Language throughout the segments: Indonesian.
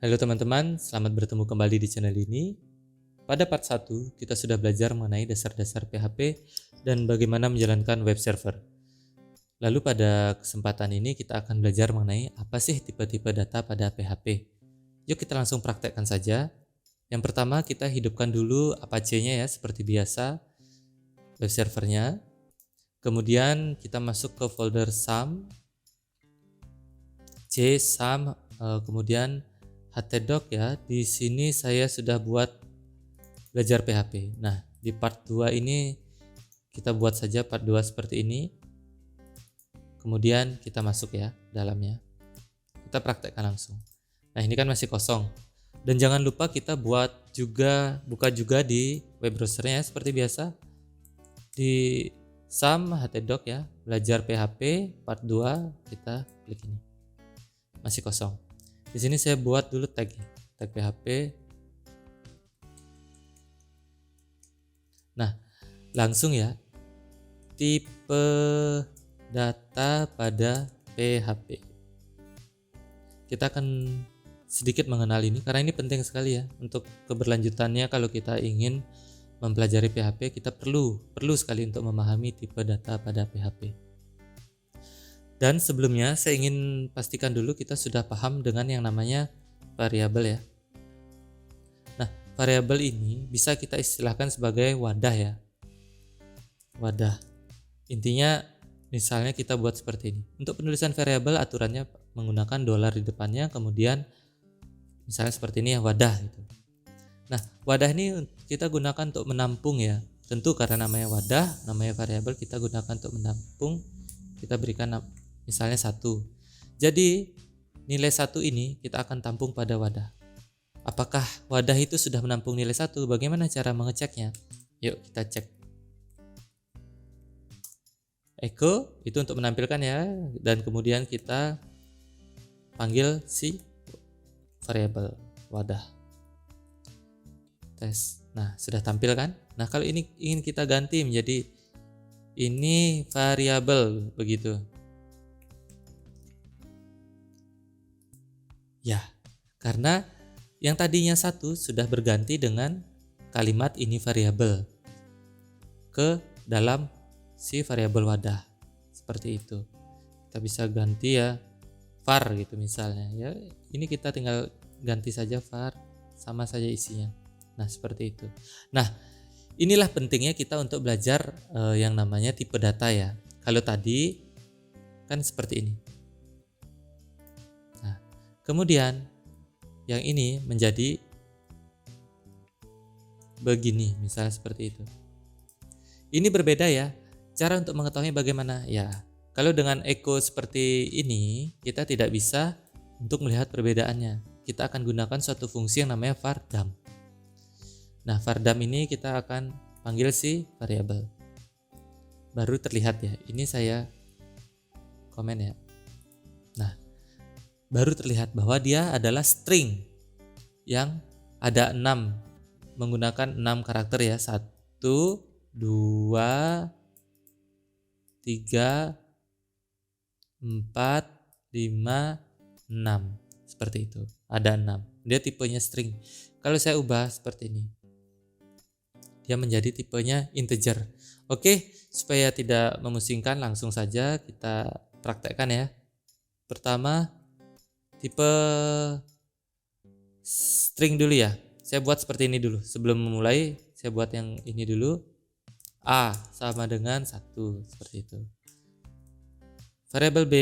Halo teman-teman, selamat bertemu kembali di channel ini. Pada part 1, kita sudah belajar mengenai dasar-dasar PHP dan bagaimana menjalankan web server. Lalu pada kesempatan ini kita akan belajar mengenai apa sih tipe-tipe data pada PHP. Yuk kita langsung praktekkan saja. Yang pertama kita hidupkan dulu Apache-nya ya, seperti biasa, web servernya. Kemudian kita masuk ke folder sum, sum, kemudian htdoc ya. Di sini saya sudah buat belajar PHP. Nah, di part 2 ini kita buat saja part 2 seperti ini. Kemudian kita masuk ya dalamnya. Kita praktekkan langsung. Nah, ini kan masih kosong. Dan jangan lupa kita buat juga, buka juga di web browsernya seperti biasa. Di sum htdoc ya, belajar PHP part 2 kita klik ini. Masih kosong. Di sini saya buat dulu tag PHP. Nah, langsung ya, tipe data pada PHP. Kita akan sedikit mengenal ini karena ini penting sekali ya untuk keberlanjutannya. Kalau kita ingin mempelajari PHP, kita perlu sekali untuk memahami tipe data pada PHP. Dan sebelumnya saya ingin pastikan dulu kita sudah paham dengan yang namanya variabel ya. Nah, variabel ini bisa kita istilahkan sebagai wadah ya. Wadah. Intinya misalnya kita buat seperti ini. Untuk penulisan variabel aturannya menggunakan $di depannya, kemudian misalnya seperti ini ya, wadah gitu. Nah, wadah ini kita gunakan untuk menampung ya. Tentu karena namanya wadah, namanya variabel, kita gunakan untuk menampung. Kita berikan misalnya 1. Jadi nilai 1 ini kita akan tampung pada wadah. Apakah wadah itu sudah menampung nilai 1? Bagaimana cara mengeceknya? Yuk kita cek. Echo itu untuk menampilkan ya, dan kemudian kita panggil si variabel wadah. Tes. Nah, sudah tampil kan? Nah, kalau ini ingin kita ganti menjadi ini variabel begitu. Ya, karena yang tadinya 1 sudah berganti dengan kalimat ini variabel ke dalam si variabel wadah. Seperti itu. Kita bisa ganti ya var gitu misalnya. Ya, ini kita tinggal ganti saja var, sama saja isinya. Nah, seperti itu. Nah, inilah pentingnya kita untuk belajar yang namanya tipe data ya. Kalau tadi kan seperti ini. Nah, kemudian yang ini menjadi begini, misalnya seperti itu. Ini berbeda ya. Cara untuk mengetahui bagaimana? Ya, kalau dengan echo seperti ini, kita tidak bisa untuk melihat perbedaannya. Kita akan gunakan suatu fungsi yang namanya var_dam. Nah, var_dam ini kita akan panggil si variabel. Baru terlihat ya. Ini saya komen ya. Nah, baru terlihat bahwa dia adalah string yang ada 6, menggunakan 6 karakter ya. 1, 2, 3, 4, 5, 6. Seperti itu. Ada 6. Dia tipenya string. Kalau saya ubah seperti ini, dia menjadi tipenya integer. Oke, supaya tidak memusingkan, langsung saja kita praktekkan ya. Pertama, tipe string dulu ya. Saya buat seperti ini dulu. Sebelum memulai, saya buat yang ini dulu. A sama dengan 1, seperti itu. Variabel B,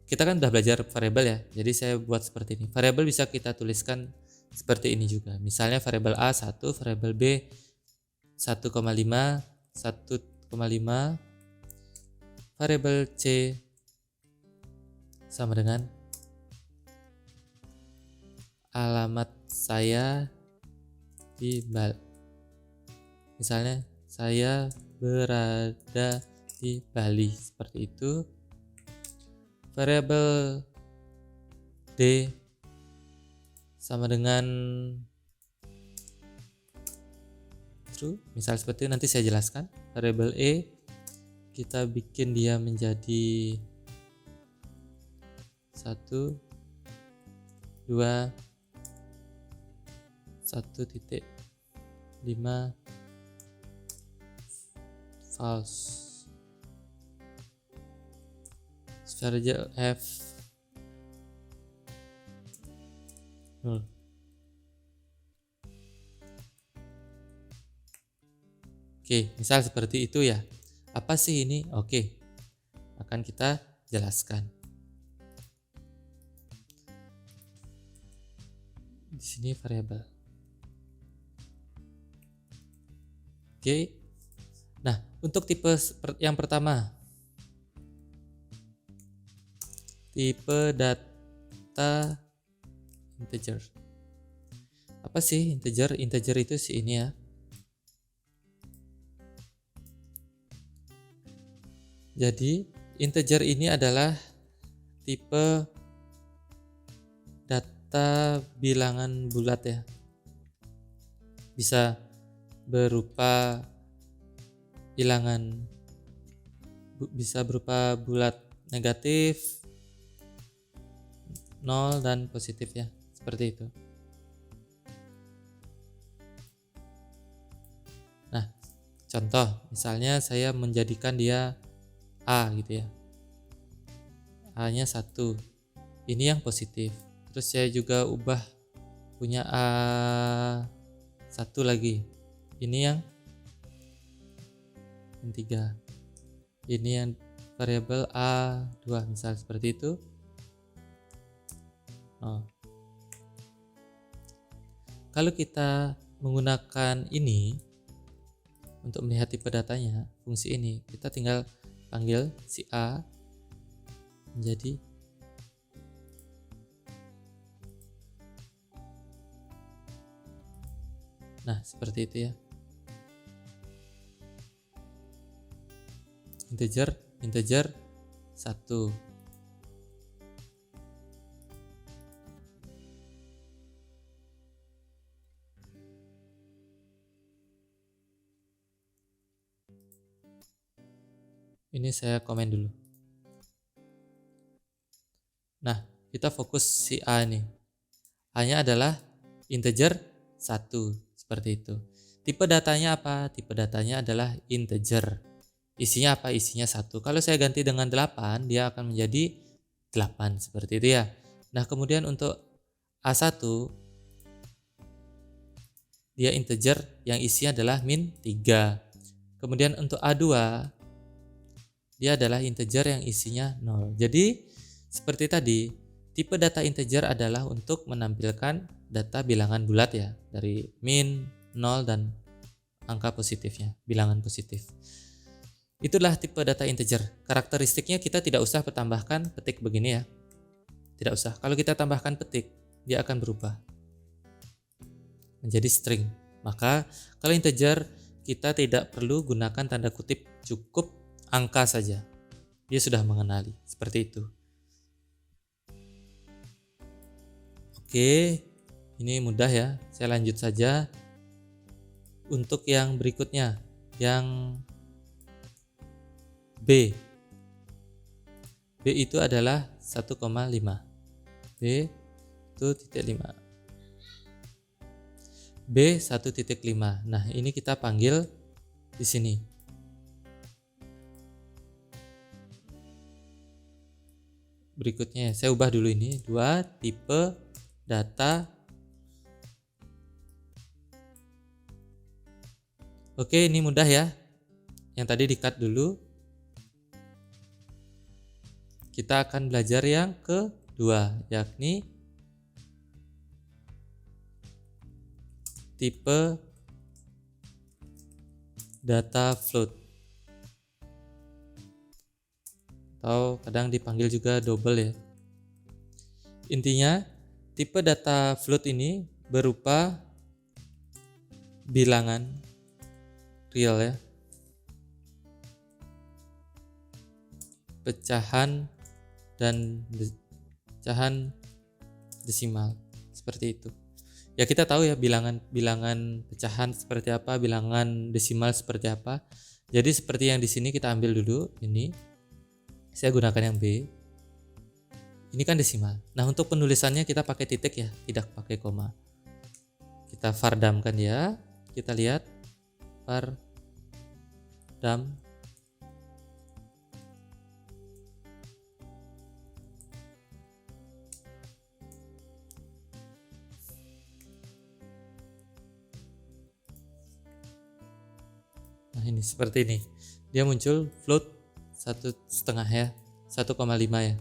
kita kan udah belajar variabel ya. Jadi saya buat seperti ini. Variabel bisa kita tuliskan seperti ini juga. Misalnya variabel A 1, variabel B 1,5, 1,5, variabel C sama dengan alamat saya di Bali. Misalnya saya berada di Bali, seperti itu. Variabel D sama dengan true, misal seperti itu. Nanti saya jelaskan. Variabel E kita bikin dia menjadi 1, 2 1.5 false. Variable f 0. Oke, misal seperti itu ya. Apa sih ini? Oke, akan kita jelaskan. Di sini variabel. Oke. Nah, untuk tipe yang pertama, tipe data integer. Apa sih integer? Integer itu sih ini ya. Jadi integer ini adalah tipe data bilangan bulat ya. Bisa berupa bisa berupa bulat negatif, 0 dan positif ya. Seperti itu. Nah, contoh misalnya saya menjadikan dia A gitu ya. A-nya 1. Ini yang positif. Terus saya juga ubah punya A1 lagi. Ini yang 3. Ini yang variabel A2 misal seperti itu. Kalau kita menggunakan ini untuk melihat tipe datanya, fungsi ini, kita tinggal panggil si A menjadi seperti itu ya. Integer 1. Ini saya komen dulu. Nah, kita fokus si A nih. A-nya adalah integer 1, seperti itu. Tipe datanya apa? Tipe datanya adalah integer. Isinya apa? Isinya 1. Kalau saya ganti dengan 8, dia akan menjadi 8, seperti itu ya. Nah, kemudian untuk A1, dia integer yang isinya adalah min 3. Kemudian untuk A2, dia adalah integer yang isinya 0. Jadi seperti tadi, tipe data integer adalah untuk menampilkan data bilangan bulat ya, dari min, 0 dan angka positifnya, bilangan positif. Itulah tipe data integer. Karakteristiknya kita tidak usah tambahkan petik begini ya. Tidak usah. Kalau kita tambahkan petik, dia akan berubah menjadi string. Maka kalau integer kita tidak perlu gunakan tanda kutip, cukup angka saja. Dia sudah mengenali, seperti itu. Oke, ini mudah ya. Saya lanjut saja. Untuk yang berikutnya, yang B. B itu adalah 1,5. B 1.5. B 1.5. Nah, ini kita panggil di sini. Berikutnya saya ubah dulu ini, 2 tipe data. Oke, ini mudah ya. Yang tadi di-cut dulu. Kita akan belajar yang kedua, yakni tipe data float, atau kadang dipanggil juga double ya. Intinya tipe data float ini berupa bilangan real ya, pecahan dan pecahan desimal, seperti itu. Ya kita tahu ya bilangan pecahan seperti apa, bilangan desimal seperti apa. Jadi seperti yang di sini kita ambil dulu ini. Saya gunakan yang B. Ini kan desimal. Nah, untuk penulisannya kita pakai titik ya, tidak pakai koma. Kita vardamkan ya. Kita lihat vardam. Nah, ini seperti ini. Dia muncul float 1,5 ya, 1,5 ya.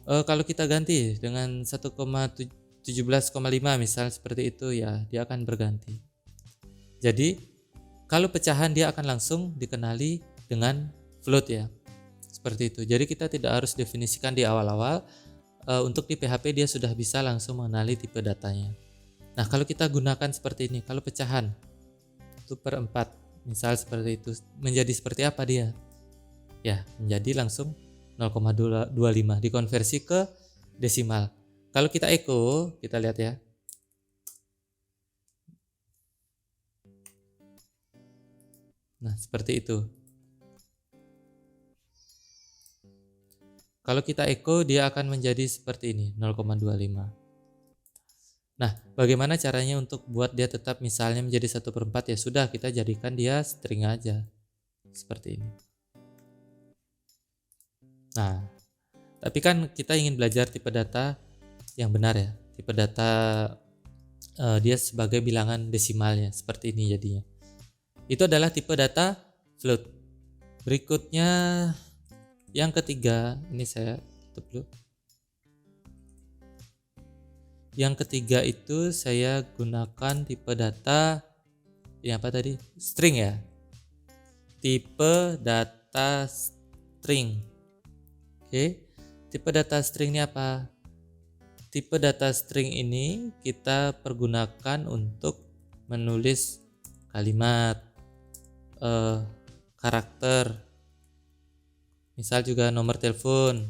Kalau kita ganti dengan 1,17,5 misal seperti itu ya, dia akan berganti. Jadi kalau pecahan dia akan langsung dikenali dengan float ya, seperti itu. Jadi kita tidak harus definisikan di awal-awal. Untuk di PHP dia sudah bisa langsung mengenali tipe datanya. Nah, kalau kita gunakan seperti ini, kalau pecahan itu per 4 misal seperti itu, menjadi seperti apa dia? Ya, menjadi langsung 0,25 dikonversi ke desimal. Kalau kita echo, kita lihat ya. Nah, seperti itu. Kalau kita echo, dia akan menjadi seperti ini, 0,25. Nah, bagaimana caranya untuk buat dia tetap misalnya menjadi 1/4? Ya sudah, kita jadikan dia string aja. Seperti ini. Nah, tapi kan kita ingin belajar tipe data yang benar ya. Tipe data dia sebagai bilangan desimalnya, seperti ini jadinya. Itu adalah tipe data float. Berikutnya yang ketiga, ini saya tutup dulu. Yang ketiga itu saya gunakan tipe data yang apa tadi? String ya. Tipe data string. Oke. Tipe data string ini apa? Tipe data string ini kita pergunakan untuk menulis kalimat, karakter, misal juga nomor telepon,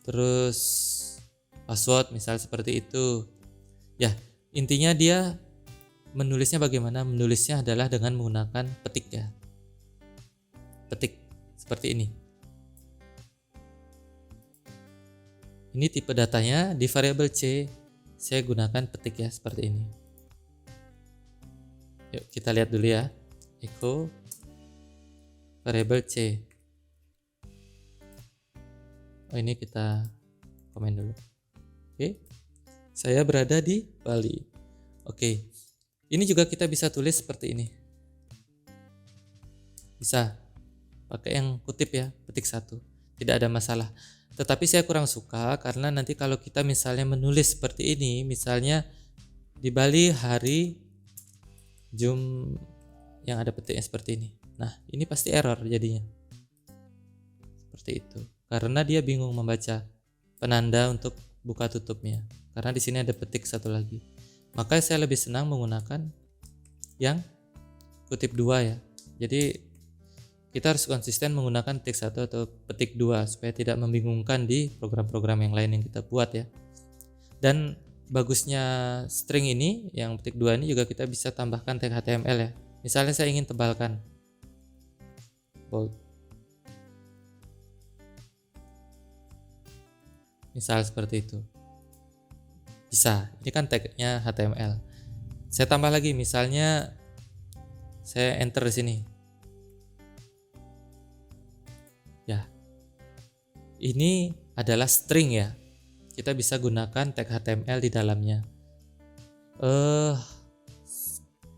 terus password misal seperti itu. Ya, intinya dia menulisnya bagaimana? Menulisnya adalah dengan menggunakan petik ya. Petik seperti ini. Ini tipe datanya di variabel C. Saya gunakan petik ya seperti ini. Yuk kita lihat dulu ya. Echo variabel C. Oh, ini kita komen dulu. Oke. Saya berada di Bali. Oke. Ini juga kita bisa tulis seperti ini. Bisa pakai yang kutip ya, petik 1. Tidak ada masalah. Tetapi saya kurang suka karena nanti kalau kita misalnya menulis seperti ini, misalnya di Bali hari Jum yang ada petiknya seperti ini. Nah, ini pasti error jadinya. Seperti itu. Karena dia bingung membaca penanda untuk buka tutupnya. Karena di sini ada petik 1 lagi. Maka saya lebih senang menggunakan yang kutip 2 ya. Jadi kita harus konsisten menggunakan petik 1 atau petik 2 supaya tidak membingungkan di program-program yang lain yang kita buat ya. Dan bagusnya string ini yang petik 2 ini juga kita bisa tambahkan tag HTML ya. Misalnya saya ingin tebalkan bold, misal seperti itu, bisa. Ini kan tagnya HTML. Saya tambah lagi, misalnya saya enter di sini. Ya, ini adalah string ya. Kita bisa gunakan tag HTML di dalamnya.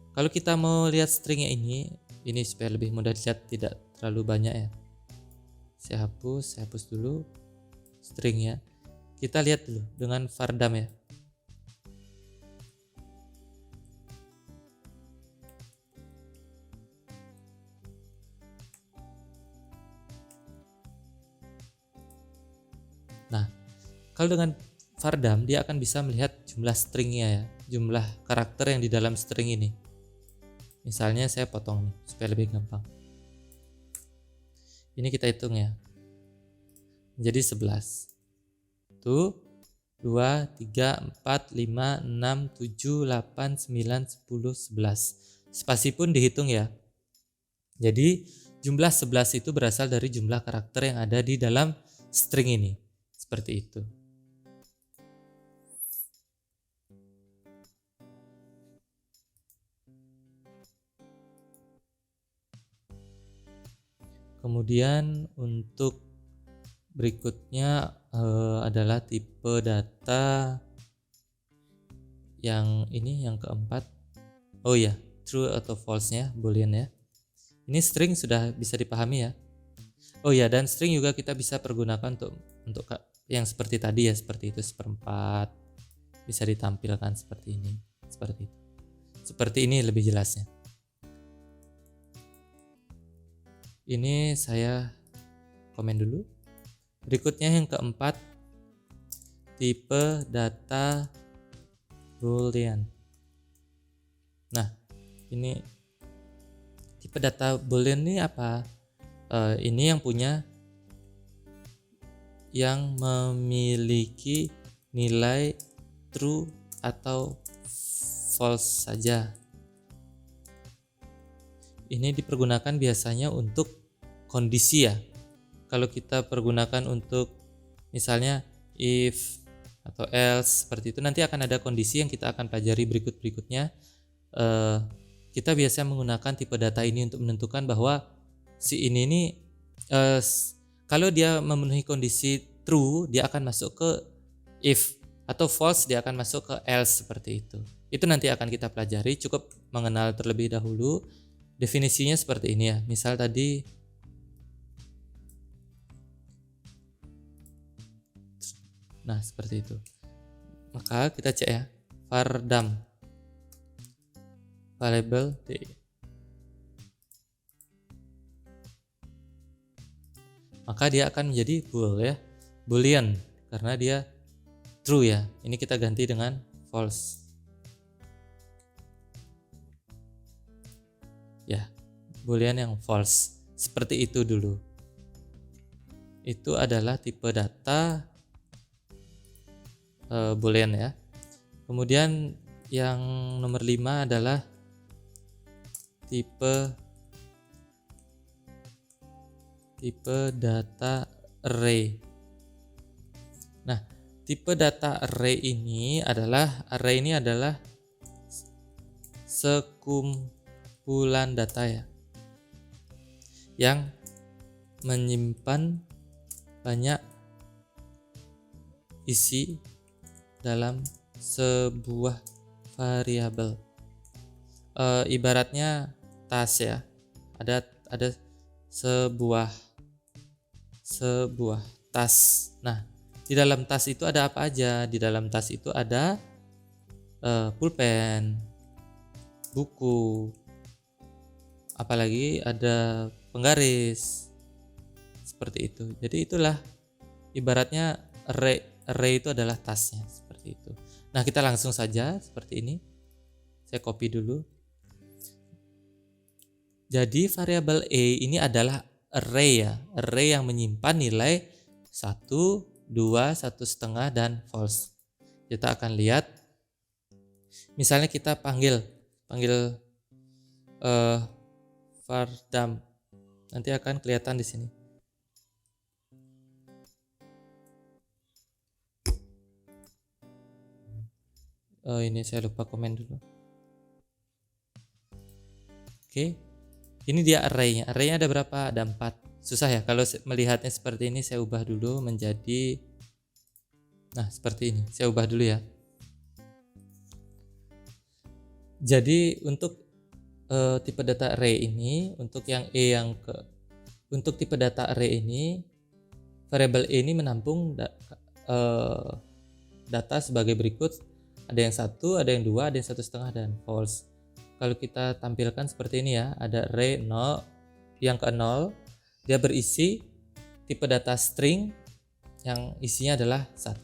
Kalau kita mau lihat stringnya ini supaya lebih mudah dilihat, tidak terlalu banyak ya. Saya hapus dulu stringnya. Kita lihat dulu dengan vardam ya. Nah, kalau dengan vardam dia akan bisa melihat jumlah stringnya ya, jumlah karakter yang di dalam string ini. Misalnya saya potong nih supaya lebih gampang. Ini kita hitung ya. Menjadi 11. 1, 2, 3, 4, 5, 6, 7, 8, 9, 10, 11. Spasi pun dihitung ya. Jadi jumlah 11 itu berasal dari jumlah karakter yang ada di dalam string ini. seperti itu. Kemudian untuk berikutnya adalah tipe data yang ini, yang keempat. Oh ya, true atau false-nya boolean ya. Ini string sudah bisa dipahami ya. Oh ya, dan string juga kita bisa pergunakan untuk yang seperti tadi ya, seperti itu, seperempat. Bisa ditampilkan seperti ini, seperti itu. Seperti ini lebih jelasnya. Ini saya komen dulu. Berikutnya yang keempat, tipe data boolean. Nah, ini tipe data boolean ini apa? Ini yang memiliki nilai true atau false saja. Ini dipergunakan biasanya untuk kondisi ya. Kalau kita pergunakan untuk misalnya if atau else seperti itu, nanti akan ada kondisi yang kita akan pelajari berikutnya. Kita biasanya menggunakan tipe data ini untuk menentukan bahwa si ini kalau dia memenuhi kondisi true, dia akan masuk ke if, atau false dia akan masuk ke else seperti itu. Itu nanti akan kita pelajari, cukup mengenal terlebih dahulu. Definisinya seperti ini ya. Misal tadi nah seperti itu. Maka kita cek ya, var dam variable d. Maka dia akan menjadi bool ya, boolean, karena dia true ya. Ini kita ganti dengan false. Ya, boolean yang false. Seperti itu dulu. Itu adalah tipe data boolean ya. Kemudian yang nomor 5 adalah tipe data array. Nah, tipe data array ini adalah sekumpulan data ya, yang menyimpan banyak isi dalam sebuah variabel. Ibaratnya tas ya, ada sebuah tas. Nah, di dalam tas itu ada apa aja? Di dalam tas itu ada pulpen, buku, apalagi ada penggaris, seperti itu. Jadi itulah ibaratnya array itu adalah tasnya, seperti itu. Nah, kita langsung saja seperti ini. Saya copy dulu. Jadi variabel E ini adalah array ya, array yang menyimpan nilai 1, 2, 1,5 dan false. Kita akan lihat, misalnya kita panggil var dam, nanti akan kelihatan di sini. Ini saya lupa komen dulu. Oke. Ini dia array-nya. Array-nya ada berapa? Ada 4. Susah ya kalau melihatnya seperti ini. Saya ubah dulu menjadi, nah seperti ini. Saya ubah dulu ya. Jadi untuk tipe data array ini, untuk yang untuk tipe data array ini, variabel E ini menampung data sebagai berikut. Ada yang 1, ada yang 2, ada yang 1,5 dan false. Kalau kita tampilkan seperti ini ya, ada array 0, yang ke-0 dia berisi tipe data string yang isinya adalah 1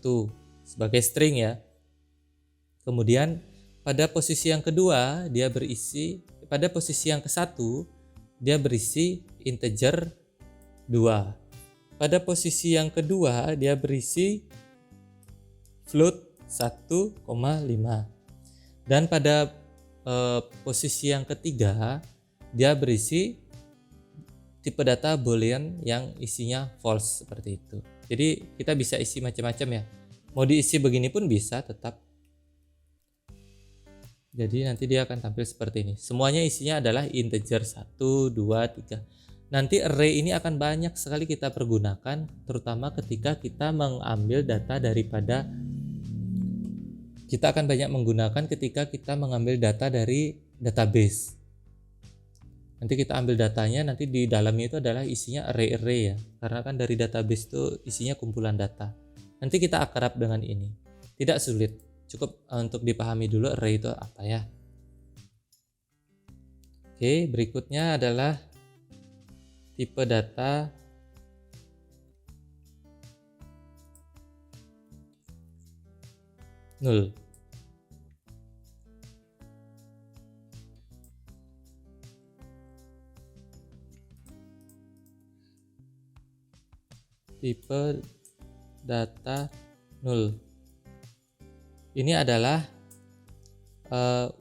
sebagai string ya. Kemudian pada posisi yang kedua dia berisi, pada posisi yang ke-1 dia berisi integer 2. Pada posisi yang kedua dia berisi float 1,5. Dan pada posisi yang ketiga dia berisi tipe data boolean yang isinya false, seperti itu. Jadi kita bisa isi macam-macam ya. Mau diisi begini pun bisa tetap. Jadi nanti dia akan tampil seperti ini. Semuanya isinya adalah integer 1, 2, 3. Nanti array ini akan banyak sekali kita pergunakan, terutama ketika kita mengambil data daripada, kita akan banyak menggunakan ketika kita mengambil data dari database. Nanti kita ambil datanya, nanti di dalamnya itu adalah isinya array-array ya, karena kan dari database itu isinya kumpulan data. Nanti kita akrab dengan ini, tidak sulit, cukup untuk dipahami dulu array itu apa ya. Oke, berikutnya adalah tipe data null. Tipe data null ini adalah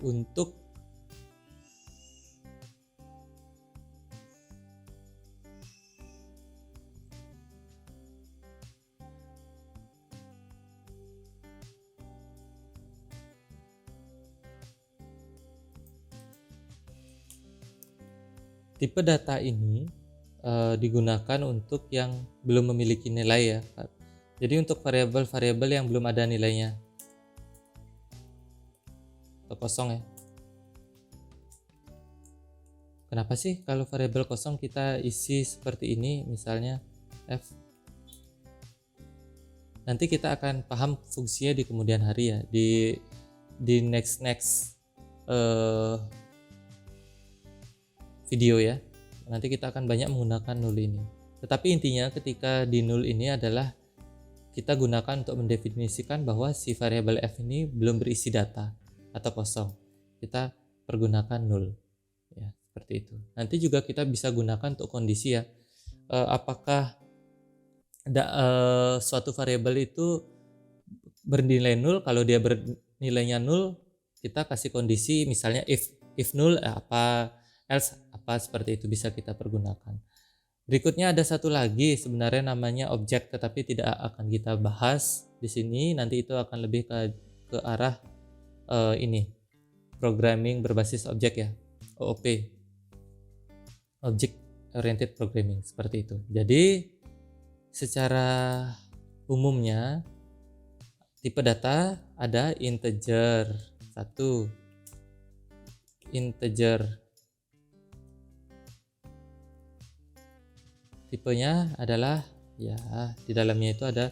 untuk tipe data ini digunakan untuk yang belum memiliki nilai ya. Jadi untuk variabel-variabel yang belum ada nilainya atau kosong ya. Kenapa sih kalau variabel kosong kita isi seperti ini, misalnya f. Nanti kita akan paham fungsinya di kemudian hari ya, di next video ya. Nanti kita akan banyak menggunakan null ini. Tetapi intinya ketika di null ini adalah kita gunakan untuk mendefinisikan bahwa si variabel f ini belum berisi data atau kosong. Kita pergunakan null. Ya, seperti itu. Nanti juga kita bisa gunakan untuk kondisi ya. Apakah suatu variabel itu bernilai null? Kalau dia bernilainya null, kita kasih kondisi misalnya if null apa, else apa, seperti itu bisa kita pergunakan. Berikutnya ada satu lagi sebenarnya namanya objek, tetapi tidak akan kita bahas di sini. Nanti itu akan lebih ke arah ini programming berbasis objek ya, OOP, Object Oriented Programming, seperti itu. Jadi secara umumnya tipe data ada integer 1, integer tipenya adalah ya di dalamnya itu ada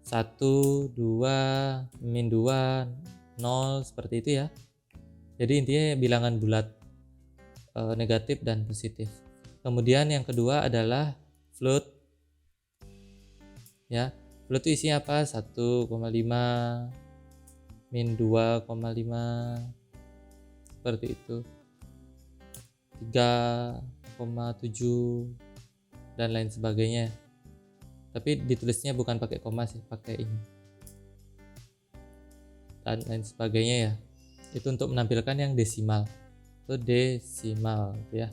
1, 2, min 2, 0 seperti itu ya. Jadi intinya bilangan bulat, negatif dan positif. Kemudian yang kedua adalah float ya. Float itu isinya apa? 1,5, min 2,5 seperti itu, 3,7 dan lain sebagainya. Tapi ditulisnya bukan pakai koma sih, pakai ini dan lain sebagainya ya. Itu untuk menampilkan yang desimal. Itu desimal ya.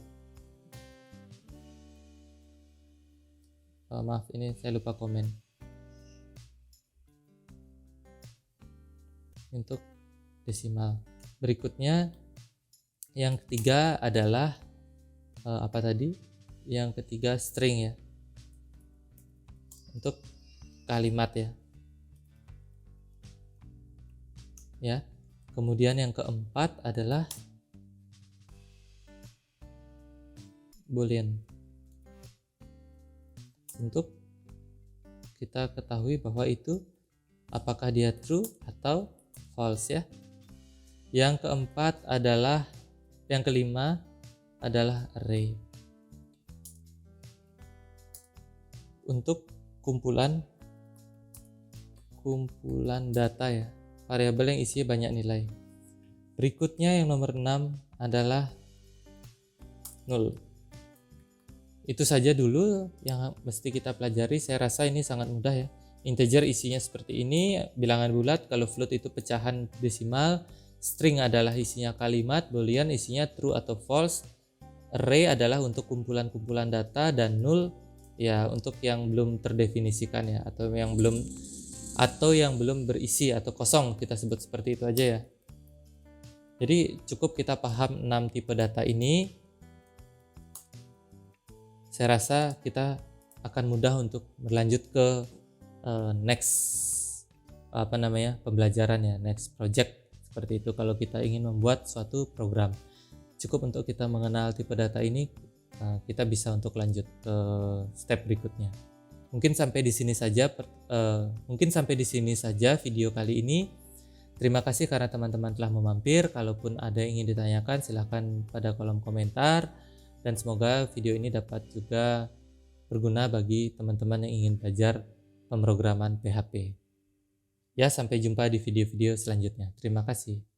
Maaf, ini saya lupa komen. Untuk desimal. Berikutnya yang ketiga adalah apa tadi? Yang ketiga string ya. Untuk kalimat ya. Ya. Kemudian yang keempat adalah boolean. Untuk kita ketahui bahwa itu apakah dia true atau false ya. Yang keempat adalah, yang kelima adalah array. Untuk kumpulan data ya, variabel yang isinya banyak nilai. Berikutnya yang nomor 6 adalah null. Itu saja dulu yang mesti kita pelajari. Saya rasa ini sangat mudah ya. Integer isinya seperti ini, bilangan bulat. Kalau float itu pecahan desimal, string adalah isinya kalimat, boolean isinya true atau false, array adalah untuk kumpulan-kumpulan data, dan null Ya, untuk yang belum terdefinisikan ya, atau yang belum berisi atau kosong, kita sebut seperti itu aja ya. Jadi cukup kita paham 6 tipe data ini, saya rasa kita akan mudah untuk berlanjut ke next pembelajaran ya, next project seperti itu. Kalau kita ingin membuat suatu program, cukup untuk kita mengenal tipe data ini, kita bisa untuk lanjut ke step berikutnya. Mungkin sampai di sini saja video kali ini. Terima kasih karena teman-teman telah memampir. Kalaupun ada yang ingin ditanyakan, silahkan pada kolom komentar. Dan semoga video ini dapat juga berguna bagi teman-teman yang ingin belajar pemrograman PHP. Ya, sampai jumpa di video-video selanjutnya. Terima kasih.